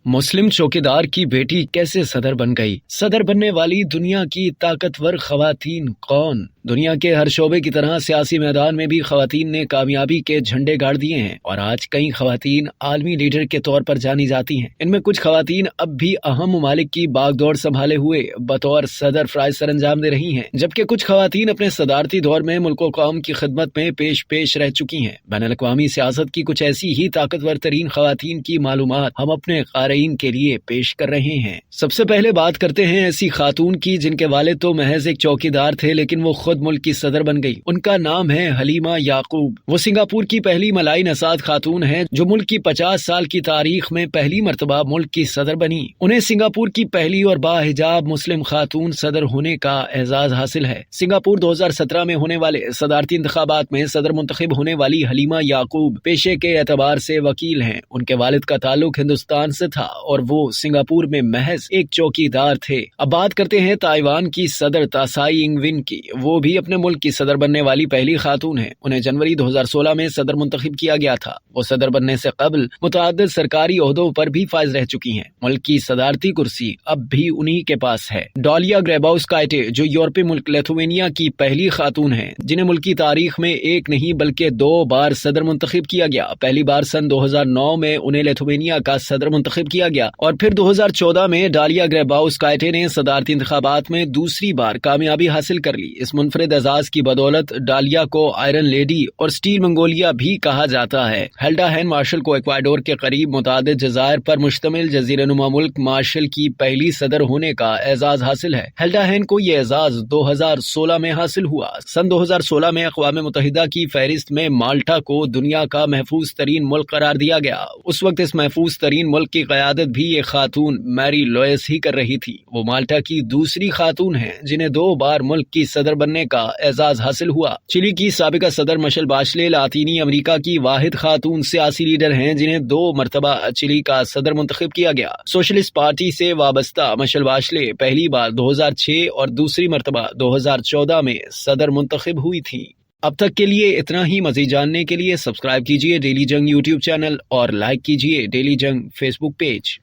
मुस्लिम चौकीदार की बेटी कैसे सदर बन गई? सदर बनने वाली दुनिया की ताकतवर खवातीन कौन? दुनिया के हर शोबे की तरह सियासी मैदान में भी खवातीन ने कामयाबी के झंडे गाड़ दिए हैं और आज कई खवातीन आलमी लीडर के तौर पर जानी जाती हैं। इनमें कुछ खवातीन अब भी अहम ममालिक की बागडोर संभाले हुए बतौर सदर फराइज सरंजाम दे रही हैं, जबकि कुछ खवातीन अपने सदारती दौर में मुल्क व कौम की खिदमत में पेश रह चुकी हैं। बैनुल-अक़वामी सियासत की कुछ ऐसी ही ताकतवर तरीन खवातीन की मालूमात हम अपने क़ारीन के लिए पेश कर रहे हैं। सबसे पहले बात करते हैं ऐसी खातून की जिनके वालिद तो महज एक चौकीदार थे, लेकिन वो खुद मुल्क की सदर बन गई। उनका नाम है हलीमा याकूब। वो सिंगापुर की पहली मलाई नसाद खातून है जो मुल्क की 50 साल की तारीख में पहली मर्तबा मुल्क की सदर बनी। उन्हें सिंगापुर की पहली और बाहिजाब मुस्लिम खातून सदर होने का एजाज हासिल है। सिंगापुर 2017 में होने वाले सदारती इंतखाबात में सदर मुंतखब होने वाली हलीमा याकूब पेशे के एतबार से वकील हैं। उनके वालिद का ताल्लुक हिंदुस्तान से था और वो सिंगापुर में महज एक चौकीदार थे। अब बात करते हैं ताइवान की सदर तासाई इंग-वेन की। वो भी अपने मुल्क की सदर बनने वाली पहली खातून है। उन्हें जनवरी 2016 में सदर मुंतखब किया गया था। वो सदर बनने से कबल मुतअद्दिद सरकारी ओहदों पर भी फाइज रह चुकी हैं। मुल्क की सदारती कुर्सी अब भी उन्हीं के पास है। डॉलिया ग्रेबाउस्काइटे जो यूरोपीय मुल्क लिथुआनिया की पहली खातून है जिन्हें मुल्क की तारीख में एक नहीं बल्कि 2 बार सदर मुंतखब किया गया। पहली बार सन 2009 में उन्हें लिथुआनिया का सदर मुंतखब किया गया और फिर 2014 में डालिया ग्रेबाउस्काइटे ने सदारती इंतखाबात में दूसरी बार कामयाबी हासिल कर ली। इस मुनफरिद एजाज की बदौलत डालिया को आयरन लेडी और स्टील मंगोलिया भी कहा जाता है। हेल्डा हैन मार्शल को इक्वाडोर के करीब मुतादिद जज़ायर पर मुश्तमिल जज़ीरानुमा मुल्क मार्शल की पहली सदर होने का एजाज हासिल है। हेल्डा हैन को ये एजाज 2016 में हासिल हुआ। सन 2016 में अक़वाम मुत्तहिदा की फहरिस्त में माल्टा को दुनिया का महफूज तरीन मुल्क करार दिया गया। उस वक्त इस महफूज तरीन मुल्क की क़यादत भी ये खातून मैरी लोइस ही कर रही थी। वो माल्टा की दूसरी खातून है जिन्हें 2 बार मुल्क की सदर बनने का एजाज हासिल हुआ। चिली की साबिका सदर मशल बाशले लातीनी अमेरिका की वाहिद खातून सियासी लीडर हैं जिन्हें 2 मरतबा चिली का सदर मुंतखब किया गया। सोशलिस्ट पार्टी से वाबस्ता मशल बाशले पहली बार 2006 और दूसरी मरतबा 2014 में सदर मुंतखब हुई थी। अब तक के लिए इतना ही। मज़ीद जानने के लिए सब्सक्राइब कीजिए डेली जंग यूट्यूब चैनल और लाइक कीजिए डेली जंग फेसबुक पेज।